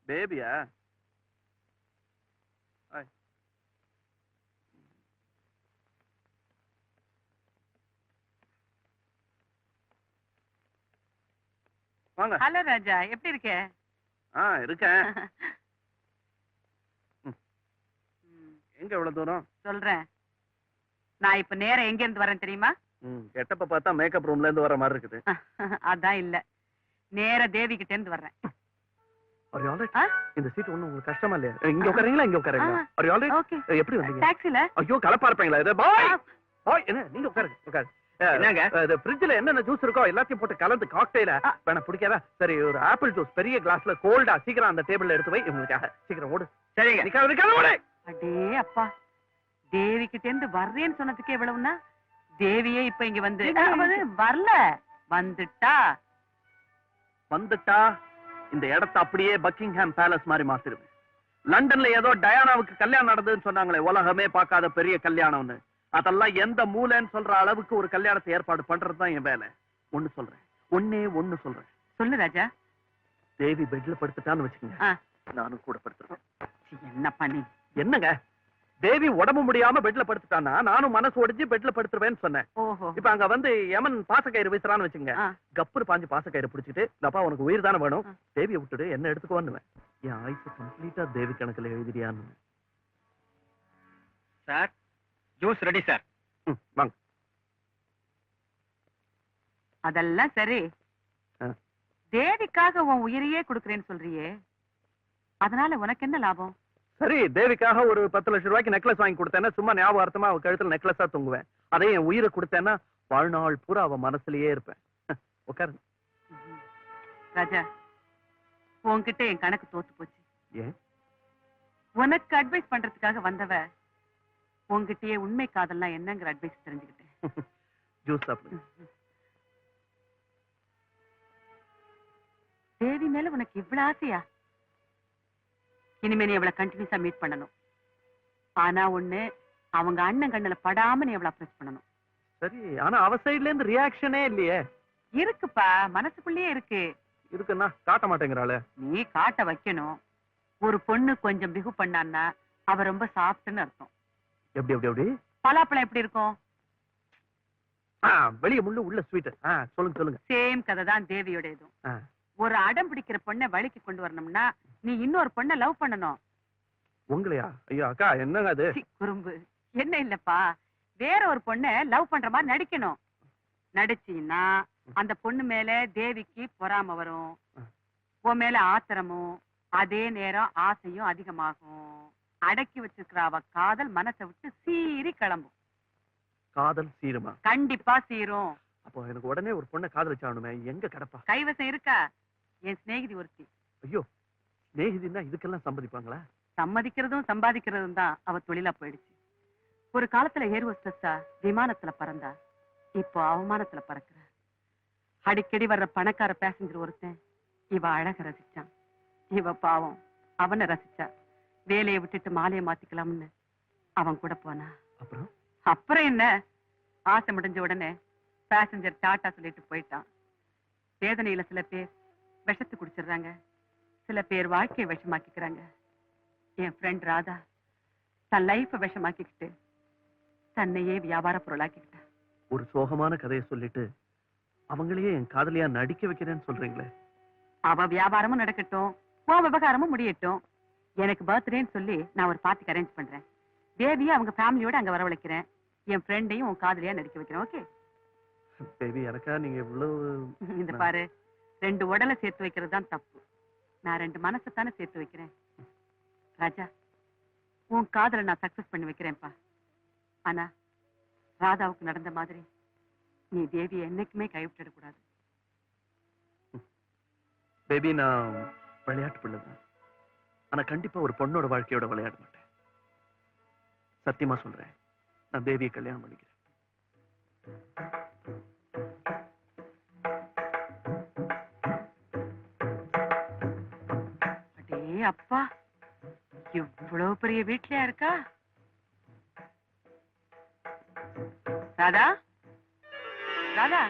பேபியா? வாங்க. ஹலோ ராஜா, எப்படி இருக்க? இருக்கேன். எங்க இவ்வளவு தூரம்? சொல்றேன். நான் இப்ப நேரம் எங்க இருந்து வரேன் தெரியுமா? கெட்டப்ப பார்த்தா மேக்கப் ரூம்ல இருந்து வர மாதிரி இருக்குது. அதான் இல்ல, நேர தேவி கிட்ட இருந்து வர்றேன். இந்த சீட் ஒண்ணு உங்களுக்கு கஷ்டமா இல்லையா? இங்க உட்காரீங்களா? இங்க உட்காரீங்களா? எப்படி வந்தீங்க? டாக்ஸில. ஐயோ கலப்பா இருப்பீங்களா? இது பாய் பாய். என்ன நீங்க உட்காருங்க, உட்காருங்க. என்னங்க இது ஃப்ரிட்ஜ்ல என்னென்ன ஜூஸ் இருக்கோ எல்லாத்தையும் போட்டு கலந்து காக்டெயில வேணா பிடிக்காதா? சரி, ஒரு ஆப்பிள் ஜூஸ் பெரிய கிளாஸ்ல கோல்டா சீக்கிரம் அந்த டேபிள்ல எடுத்து வை. உங்களுக்காக சீக்கிரம் ஓடு. சரிங்க, நிக்காத ஓடு. அடே அப்பா, தேவி கிட்ட இருந்து வர்றேன்னு சொன்னதுக்கு எவ்வளவுன்னா, தேவியே இப்ப இங்க வந்து வரல, வந்துட்டா இந்த இடத்தை அப்படியே பக்கிங்ஹாம் பேலஸ் மாதிரி மாத்திருவேன். லண்டன்ல ஏதோ டயானாவுக்கு கல்யாணம் நடந்ததுன்னு சொன்னாங்களே, உலகமே பார்க்காத பெரிய கல்யாணம்னு, அதெல்லாம் எந்த மூலைன்னு சொல்ற அளவுக்கு ஒரு கல்யாணத்தை ஏற்பாடு பண்றதுதான் என் வேலை. ஒண்ணு சொல்றேன், ஒண்ணு சொல்றேன். சொல்லு ராஜா. தேவி பெட்ல படுத்துட்டான்னு வச்சுக்கோங்க, நானும் கூட படுத்துறேன். என்ன பண்ணி? என்னங்க, தேவி உடம்பு முடியாம பெட்ல படுத்துட்டானா நானும் மனசு ஒடிஞ்சு பெட்ல படுத்துருவேன்னு சொன்னேன். இப்ப அங்க வந்து யமன் பாசக்கயிறு வீசுறான்னு வச்சுங்க, கப்புரு பாஞ்சு பாசக்கயிறு பிடிச்சிட்டு, அப்பா உனக்கு உயிர் தானே வேணும், தேவியை விட்டுடு, என்ன எடுத்துக்கோன்னு. என் ஆயுசு கம்ப்ளீட்டா தேவி கணக்குல எழுதிரியான்னு. Sir, juice ready sir. வாங்க. அதெல்லாம் சரி, தேவிக்காக உன் உயிரையே கொடுக்கறேன்னு சொல்றியே, அதனால உனக்கு என்ன லாபம்? சரி, தேவிக்காக ஒரு 10 லட்சம் ரூபாய்க்கு நெக்லஸ் வாங்கி கொடுத்தேன்னா சும்மா ஞாபகார்த்தமா அவ கழுத்துல நெக்லஸா தூங்குவேன். அதே என் உயிரை கொடுத்தேன்னா வாழ்நாள் பூரா அவ மனசுலயே இருப்பேன். உட்காருங்க. ராஜா, உன்கிட்ட என் கணக்கு தோத்து போச்சு. ஏன்? உனக்கு அட்வைஸ் பண்றதுக்காக வந்தவ உன்கிட்டயே உண்மை காதல்லாம் என்னங்கிற அட்வைஸ் தெரிஞ்சுக்கிட்டேன். ஜூஸ் சாப்பிடு. தேவி மேல உனக்கு இவ்வளவு ஆசையா? இனிமே நீ அவளை கண்டினியூஸா மீட் பண்ணணும். ஆனா ஒண்ணு, அவங்க அண்ணன் கண்ணுல படாம நீ அவளை அப்ரோச் பண்ணணும். சரி, ஆனா அவ சைடுல இருந்து ரியாக்ஷனே இல்லையே. இருக்குப்பா, மனசுக்குள்ளேயே இருக்கு. இருக்குன்னா காட்ட மாட்டேங்கிறாளே. நீ காட்ட வைக்கணும். ஒரு பொண்ணு கொஞ்சம் பிகு பண்ணான்னா அவ ரொம்ப சாஃப்ட்னு அர்த்தம். எப்படி எப்படி எப்படி? பலாப்பழம் எப்படி இருக்கும்? வெளிய முள்ளு உள்ள ஸ்வீட். சொல்லுங்க சொல்லுங்க. சேம் கதை தான் தேவியோட இதுவும். ஒரு அடம் பிடிக்கிற பொண்ணை வழிக்கு கொண்டு வரணும்னா நீ இன்னொரு பொண்ணை லவ் பண்ணணும். உங்களையா? ஐயோ அக்கா, என்னங்க அது? குறும்பு என்ன இல்லப்பா, வேற ஒரு பொண்ணை லவ் பண்ற மாதிரி நடிக்கணும். நடிச்சீன்னா அந்த பொண்ணு மேல தேவிக்கு பொறாம வரும், உன் மேல ஆத்திரமும், அதே நேரம் ஆசையும் அதிகமாகும். அடக்கி வச்சிருக்கிற அவ காதல் மனசை விட்டு சீறி கிளம்பும். காதல் சீருமா? கண்டிப்பா சீரும். அப்போ எனக்கு உடனே ஒரு பொண்ணை காதலிச்சானுமே, எங்க கிடப்பா? கைவசம் இருக்கா? என் சிநேகிதி ஒருத்தி. ஐயோ, சிநேகிதின்னா இதுக்கெல்லாம் சம்மதிப்பாங்களா? சம்மதிக்கிறதும் சம்பாதிக்கிறதும் தான் அவ தொழிலா போயிடுச்சு. ஒரு காலத்துல ஏர் ஹோஸ்டஸா விமானத்துல பறந்தா, இப்போ அவமானத்துல பறக்குற. அடிக்கடி வர்ற பணக்கார பேசஞ்சர் ஒருத்தன் இவ அழக ரசிச்சான். இவ பாவம் அவனை ரசிச்சா. வேலையை விட்டுட்டு மாலையை மாத்திக்கலாம்னு அவன் கூட போனா. அப்புறம் என்ன, ஆசை முடிஞ்ச உடனே பேசஞ்சர் டாட்டா சொல்லிட்டு போயிட்டான். வேதனையில சில பேர் விஷத்து குடிச்சிடுறாங்க, சில பேர் வாழ்க்கையை விஷமாக்கிக்கிறாங்க. என் ஃப்ரெண்ட் ராதா தன் லைஃப விஷமாக்கிக்கிட்டு தன்னையே வியாபார பொருளாக்கிக்கிட்ட. ஒரு சோகமான கதையை சொல்லிட்டு அவங்களையே என் காதலியா நடிக்க வைக்கிறேன்னு சொல்றீங்களே. அவ வியாபாரமும் நடக்கட்டும், உன் விவகாரமும் முடியட்டும். எனக்கு பர்த்டேன்னு சொல்லி நான் ஒரு பார்ட்டிக்கு அரேஞ்ச் பண்றேன். தேவியை அவங்க ஃபேமிலியோட அங்க வரவழைக்கிறேன். என் ஃப்ரெண்டையும் உன் காதலியா நடிக்க வைக்கிறேன். ஓகே பேபி, எனக்கா நீங்க இவ்வளவு? இந்த பாரு, 2 உடலை சேர்த்து வைக்கிறது தான் தப்பு. நான் 2 மனசை தானே சேர்த்து வைக்கிறேன். ராஜா, உன் காதலை நான் சக்சஸ் பண்ணி வைக்கிறேன்ப்பா. ஆனா ராதாவுக்கு நடந்த மாதிரி நீ தேவியை என்னைக்குமே கைவிட்டுட கூடாது. பேபி, நான் விளையாட்டு பிள்ளைதான். ஆனா கண்டிப்பா ஒரு பொண்ணோட வாழ்க்கையோட விளையாட மாட்டேன். சத்தியமா சொல்றேன், நான் தேவியை கல்யாணம் பண்ணிக்கிறேன். அடே அப்பா, இவ்வளவு பெரிய வீட்லயா இருக்கா ராதா? ராதா,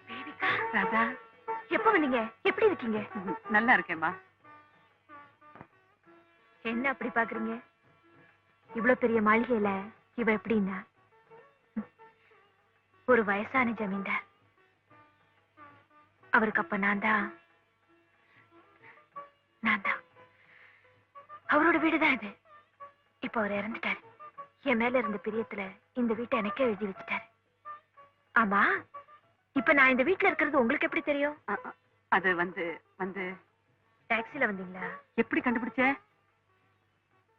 தேவிகா, ராதா, எப்ப வந்தீங்க? எப்படி இருக்கீங்க? நல்லா இருக்கேம்மா. என்ன அப்படி பாக்குறீங்க? இவ்வளவு பெரிய மாளிகையில இவ எப்படின்னா ஒரு வயசான ஜமீன்தார். அவருக்கு அப்ப நான் தான் அவரோட வீடுதான் இது. இப்ப அவர் இறந்துட்டாரு. என் மேல இருந்த பிரியத்துல இந்த வீட்டை எனக்கே எழுதி வச்சுட்டாரு. ஆமா, இப்ப நான் இந்த வீட்டுல இருக்கிறது உங்களுக்கு எப்படி தெரியும்? அது வந்து வந்து டாக்ஸில வந்தீங்களா? எப்படி கண்டுபிடிச்ச?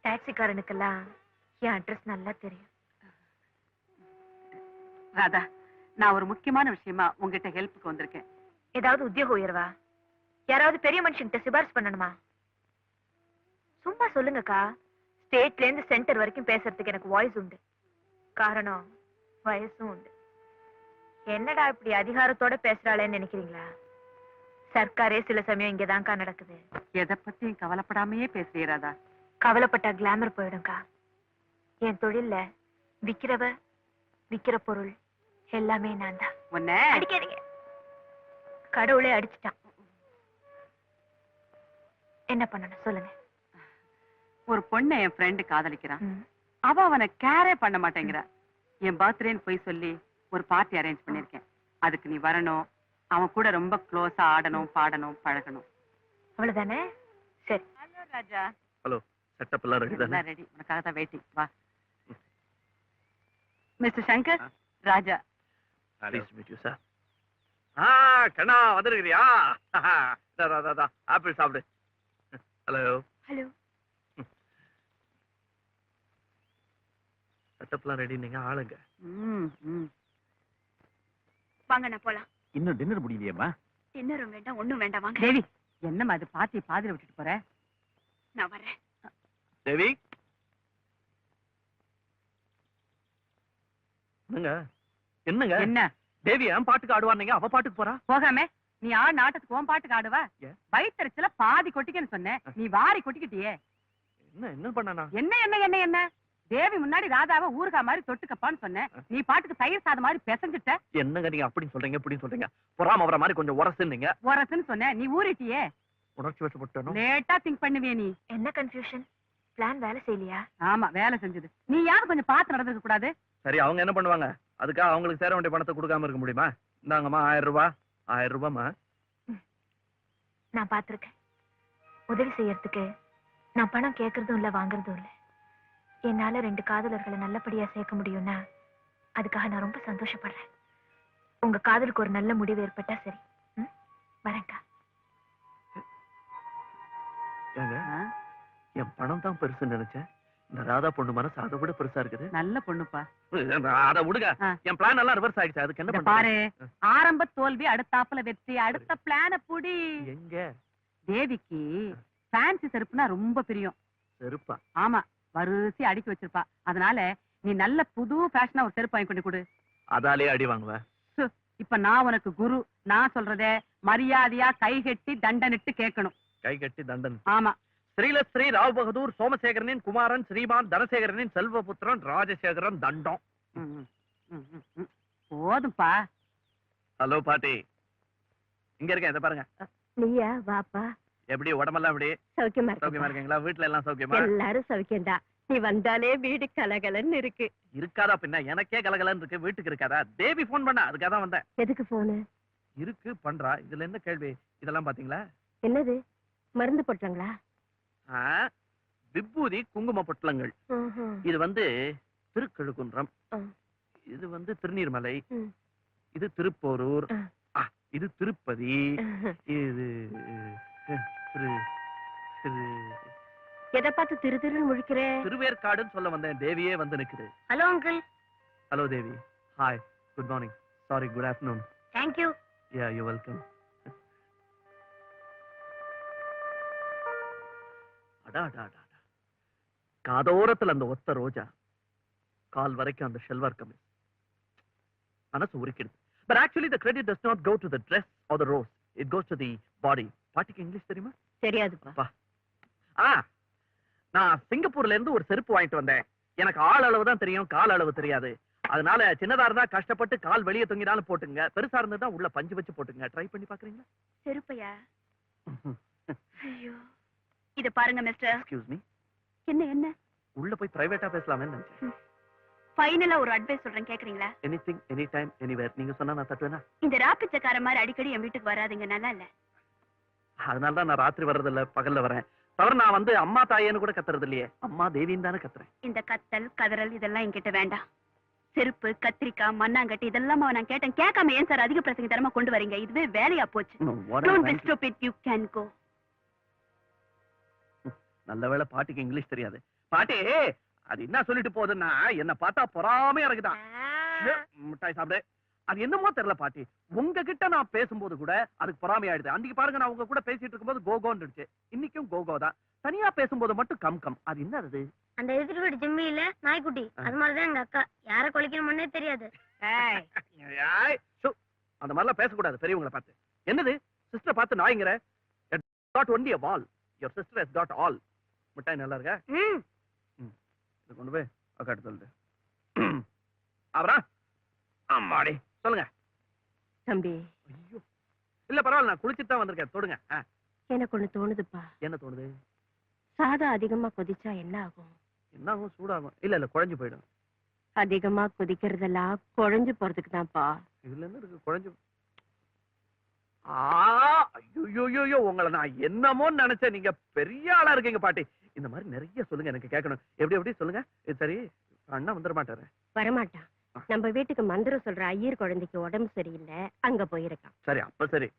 டாக்ஸிக்காரனுக்கெல்லாம் என் அட்ரஸ் நல்லா தெரியும். ராதா, நான் ஒரு முக்கியமான விஷயமா உங்ககிட்ட ஹெல்ப்புக்கு வந்திருக்கேன். ஏதாவது உத்தியோக உயர்வா? யாராவது பெரிய மனுஷன்கிட்ட சிபாரிசு பண்ணணுமா? சும்மா சொல்லுங்கக்கா. ஸ்டேட்ல இருந்து சென்டர் வரைக்கும் பேசுறதுக்கு எனக்கு வாய்ஸ் உண்டு. காரணம் வயசும் உண்டு. என்னடா இப்படி அதிகாரத்தோட பேசுறாளேன்னு நினைக்கிறீங்களா? சர்க்காரே சில சமயம் இங்கதான்க்கா நடக்குது. எதை பத்தியும் கவலைப்படாமையே பேசுறிய ராதா. கவலைப்பட்டா கிளாமர் போயிடும்க்கா. என் தொழில்ல விக்கிற பொருள் எல்லாமே நான் தான். உன்னை அடிக்காதீங்க. கடவுளே அடிச்சுட்டான். என்ன பண்ணணும் சொல்லுங்க. ஒரு பொண்ணை என் ஃப்ரெண்டு காதலிக்கிறான். ம். அவ அவனை கேரே பண்ண மாட்டேங்கிறா. என் பர்த்டேன்னு போய் சொல்லி ஒரு பார்ட்டி அரேஞ்ச் பண்ணிருக்கேன். அதுக்கு நீ வரணும். அவன் கூட ரொம்ப க்ளோஸா ஆடணும், பாடணும், பழகணும். அவ்வளவுதானே? சரி. ஹலோ ராஜா. ஹலோ, செட்டப் எல்லாம் ரெடி தானே? எல்லாம் ரெடி. உனக்காக தான் வெயிட்டிங். வா. Mister Shankar, Raja. Please meet you sir. கண்ணா வந்திருக்கிறியா? ஆப்பிள் சாப்பிடு. ஹலோ. ஹலோ. செட்டப்லாம் ரெடி. நீங்க ஆளுங்க. வாங்க நான் போலாம். இன்னும் டின்னர் முடியலையேம்மா? டின்னரும் வேண்டாம், ஒண்ணும் வேண்டாம். வாங்க. தேவி, என்னம்மா அது பாத்தியை பாதியில விட்டுட்டு போற? நான் வரேன். தேவி, என்னங்க என்ன தேவி என் பாட்டுக்கு ஆடுவானீங்க, அவ பாட்டுக்கு போறா? போகாம நீ நாட்டுக்கு உன் பாட்டுக்கு ஆடுவா? ஏன்? வயிற்றுல பாதி கொட்டிக்கன்னு சொன்னேன், நீ வாரி கொட்டிக்கிட்டியே. என்ன பண்ணனா? என்ன என்ன என்ன என்ன தேவி முன்னாடி ராதாவை ஊறுகா மாதிரி தொட்டுக்கப்பான்னு சொன்னேன், நீ பாட்டுக்கு தயிர் சாதம் மாதிரி பிசைஞ்சிட்ட. என்னங்க நீங்க அப்படின்னு சொல்றீங்க இப்படின்னு சொல்றீங்க? பொறாம வர மாதிரி கொஞ்சம் உரசுன்னீங்க. உரசுன்னு சொன்னேன், நீி ஊறிட்டியே. உணர்ச்சி வசப்பட்டனும். லேட்டா திங்க் பண்ணுவியே நீ. என்ன கன்ஃபியூஷன்? பிளான் வேலை செய்யலையா? ஆமா, வேலை செஞ்சது. நீ யாரும் கொஞ்சம் பார்த்து நடந்துக்க கூடாது? சரி, அவங்க என்ன பண்ணுவாங்க? அதுக்காக அவங்களுக்கு சேர வேண்டிய பணத்தை கொடுக்காம இருக்க முடியுமா? இந்தாங்கம்மா 1000 ரூபாய். 1000 ரூபாய்மா. நான் பாத்திருக்கேன். உதவி செய்யறதுக்கு நான் பணம் கேட்கறதும் இல்ல, வாங்குறதும் இல்ல. என்னால 2 காதலர்களை நல்லபடியா சேர்க்க முடியும்னா அதுக்காக நான் ரொம்ப சந்தோஷப்படுறேன். உங்க காதலுக்கு ஒரு நல்ல முடிவு ஏற்பட்டா சரி. வரேன்க்கா. ஏங்க, என் பணம் தான் பெருசுன்னு நினைச்சேன். இந்த ராதா பொண்ணு மனசு அதை விட பெருசா இருக்குது. நல்ல பொண்ணுப்பா. அதை விடுங்க. என் பிளான் எல்லாம் ரிவர்ஸ் ஆயிடுச்சு. அதுக்கு என்ன பாரு, ஆரம்ப தோல்வி அடுத்தாப்புல வெற்றி. அடுத்த பிளான புடி. எங்க? தேவிக்கு ஃபேன்சி செருப்புனா ரொம்ப பிரியம். செருப்பா? ஆமா, வரிசை அடுக்கி வச்சிருப்பா. அதனால நீ நல்ல புது ஃபேஷனா ஒரு செருப்பு வாங்கி கொண்டு கொடு. அதாலே அடி வாங்குவேன். இப்ப நான் உனக்கு குரு. நான் சொல்றத மரியாதையா கை கட்டி தண்டனிட்டு கேட்கணும். கை கட்டி தண்டன். ஆமா. ஸ்ரீலஸ்ரீ ராவ் பகதூர் சோமசேகரனின் குமாரன் ஸ்ரீமான் தனசேகரனின் செல்வபுத்திரன் ராஜசேகரன் தண்டம். போதும்பா. ஹலோ பாட்டி, இங்க இருக்கேன். இதை பாருங்க. நீயா? வாப்பா. எப்படி உடம்பெல்லாம் எப்படி? சௌக்கியமா சௌக்கியமா இருக்கீங்களா? வீட்டுல எல்லாம் சௌக்கியமா? எல்லாரும் சௌக்கியம்டா. நீ வந்தாலே வீடு கலகலன்னு இருக்கு. இருக்காதா பின்ன? எனக்கே கலகலன்னு இருக்கு, வீட்டுக்கு இருக்காதா? தேவி போன் பண்ணா, அதுக்காக தான் வந்தேன். எதுக்கு போனு? இருக்கு பண்றா. இதுல என்ன கேள்வி? இதெல்லாம் பாத்தீங்களா? என்னது? மருந்து போட்டாங்களா? விபூதி குங்கும பொட்டலங்கள். இது வந்து திருக்கழுக்குன்றம், இது வந்து திருநீர்மலை, இது திருப்போரூர், இது திருப்பதி, இது எதை பார்த்து திரு திருன்னு முழிக்கிற? திருவேற்காடுன்னு சொல்ல வந்தேன். தேவியே வந்து நிக்குது. Hello uncle. Hello Devi. Hi, good morning. Sorry, good afternoon. Thank you. Yeah, you welcome. காதோரத்துல அந்த ஒத்த ரோஜா, கால் வரைக்கும் அந்த ஷெல்வார் கமிஸ் மனசு உருக்கிடுது. But actually the credit does not go to the dress or the rose. It goes to the body. பாட்டிக்கு இங்கிலீஷ் தெரியுமா? தெரியாதுப்பா. நான் சிங்கப்பூர்ல இருந்து ஒரு செருப்பு வாங்கிட்டு வந்தேன். எனக்கு ஆள் அளவு தான் தெரியும், கால் அளவு தெரியாது. அதனால சின்னதா இருந்தா கஷ்டப்பட்டு கால் வெளியே தொங்கினாலும் போட்டுங்க, பெருசா இருந்தா உள்ள பஞ்சு வச்சு போட்டுங்க. ட்ரை பண்ணி பாக்குறீங்களா? செருப்பையா? ஐயோ, இத பாருங்க மிஸ்டர். Excuse me. என்ன என்ன உள்ள போய் பிரைவேட்டா பேசலாமே நினைச்சேன். ஃபைனலா ஒரு அட்வைஸ் சொல்றேன், கேக்குறீங்களா? Anything any time anywhere. நீங்க சொன்னா நான் தட்டுவேனா? இந்த ராப்பிச்சக்கார மாதிரி அடிக்கடி என் வீட்டுக்கு வராதீங்க, நல்லா இல்ல. அதனால தான் நான் ராத்திரி வர்றது இல்ல, பகல்ல வரேன். தவிர நான் வந்து அம்மா தாயேன்னு கூட கத்துறது இல்லையே, அம்மா தேவின்னு தானே கத்துறேன். இந்த கத்தல் கதறல் இதெல்லாம் என்கிட்ட வேண்டாம். செருப்பு, கத்திரிக்காய், மண்ணாங்கட்டி இதெல்லாம் நான் கேட்டேன். கேட்காம ஏன் சார் அதிக பிரசங்க தரமா கொண்டு வரீங்க? இதுவே வேலையா போச்சு. No, what Don't I'm be trying to- stupid, you can go. நல்ல வேளை பாட்டிக்கு இங்கிலீஷ் தெரியாது. பாட்டி அது என்ன சொல்லிட்டு போகுதுன்னா, என்ன பார்த்தா பொறாமையா இருக்குதான். மிட்டாய் சாப்பிடு. அது என்னமோ தெரியல பாட்டி, உங்ககிட்ட நான் பேசும்போது கூட அதுக்கு பொறாமை ஆயிடுது. அன்னைக்கு பாருங்க, நான் உங்க கூட பேசிட்டு இருக்கும்போது கோகோன்னு இருந்துச்சு, இன்னைக்கும் கோகோ தான். தனியா பேசும்போது மட்டும் கம் கம். அது என்ன அது? அந்த எதிர் வீடு ஜிம்மி இல்ல நாய்க்குட்டி, அது மாதிரிதான் எங்க அக்கா. யார கொலைக்கணும்னே தெரியாது. ஏய், சு, அந்த மாதிரிலாம் பேசக்கூடாது பெரியவங்களை பார்த்து. என்னது சிஸ்டர் பார்த்து நாய்ங்கிற? got only a wall, your sister has got all. மிட்டாய் நல்லா இருக்கா? இதை கொண்டு போய் அக்காட்டு சொல்லுது. அப்புறம் அம்மாடி சொல்லுங்க. தம்பி, ஐயோ, இல்ல பரவாயில்ல, நான் குளிச்சுட்டு தான் வந்திருக்கேன். தொடுங்க. எனக்கு ஒண்ணு தோணுதுப்பா. என்ன தோணுது? சாதம் அதிகமா கொதிச்சா என்ன ஆகும்? என்ன ஆகும்? சூடாகும். இல்ல இல்ல, குழஞ்சு போயிடும். அதிகமா கொதிக்கிறதெல்லாம் குழஞ்சு போறதுக்கு தான்ப்பா. இதுல என்ன இருக்கு குழஞ்சு? ஐயோ, உங்களை நான் என்னமோ நினைச்சேன். நீங்க பெரிய ஆளா இருக்கீங்க பாட்டி. இந்த மாதிரி நிறைய சொல்லுங்க, எனக்கு கேட்கணும். எப்படி எப்படி சொல்லுங்க. இது சரி, அண்ணா வந்துட மாட்டாரு. வரமாட்டான். நம்ம வீட்டுக்கு மந்திரம் சொல்ற ஐயர் குழந்தைக்கு உடம்பு சரியில்லை, அங்க போயிருக்கான். சரி, அப்ப சரி.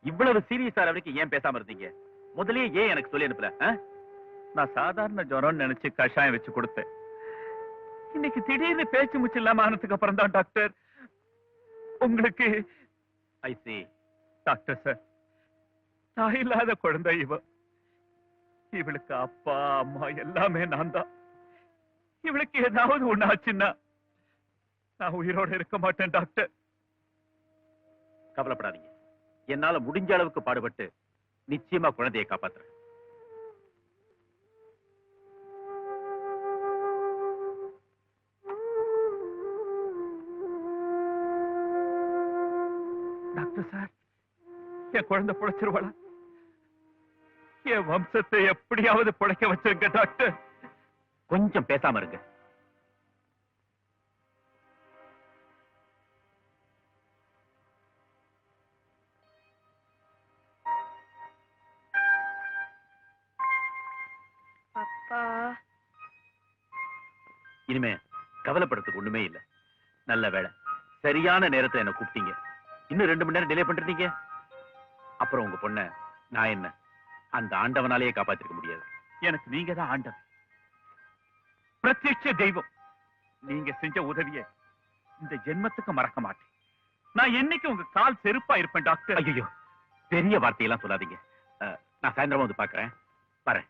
இவ்வளவு சீரியஸா வரைக்கும் ஏன் பேசாம இருந்தீங்க? முதல்லயே ஏன் எனக்கு சொல்லி அனுப்பல? நான் சாதாரண ஜுரம் நினைச்சு கஷாயம் வச்சு கொடுத்தேன். இன்னைக்கு திடீர்னு பேச்சு மூச்சு இல்லாம ஆனதுக்கு அப்புறம் தான் டாக்டர் உங்களுக்கு ஐ see. டாக்டர் சார், தாய் இல்லாத குழந்தை இவ. இவளுக்கு அப்பா அம்மா எல்லாமே நான் தான். இவளுக்கு ஏதாவது ஒண்ணு ஆச்சுன்னா நான் உயிரோட இருக்க மாட்டேன் டாக்டர். கவலைப்படாதீங்க, என்னால முடிஞ்ச அளவுக்கு பாடுபட்டு நிச்சயமா குழந்தையை காப்பாத்துறேன். டாக்டர் சார், என் குழந்தை பிழைச்சிருவாளா? என் வம்சத்தை எப்படியாவது பிழைக்க வச்சிருங்க டாக்டர். கொஞ்சம் பேசாம இருங்க. அப்பா, இனிமே கவலைப்படுறதுக்கு ஒண்ணுமே இல்ல. நல்ல வேளை சரியான நேரத்துல என்ன கூப்பிட்டீங்க. இன்னும் 2 மணி நேரம் டிலே பண்றீங்க. அப்புறம் உங்க பொண்ண நான் என்ன அந்த ஆண்டவனாலேயே காப்பாத்திருக்க முடியாது. எனக்கு நீங்க தான் ஆண்டவன், பிரத்யட்ச தெய்வம். நீங்க செஞ்ச உதவிய இந்த ஜென்மத்துக்கு மறக்க மாட்டேன். நான் என்னைக்கு உங்க கால் செருப்பா இருப்பேன் டாக்டர். ஐயோ, பெரிய வார்த்தையெல்லாம் சொல்லாதீங்க. நான் சாயந்தரமா வந்து பாக்குறேன். வரேன்.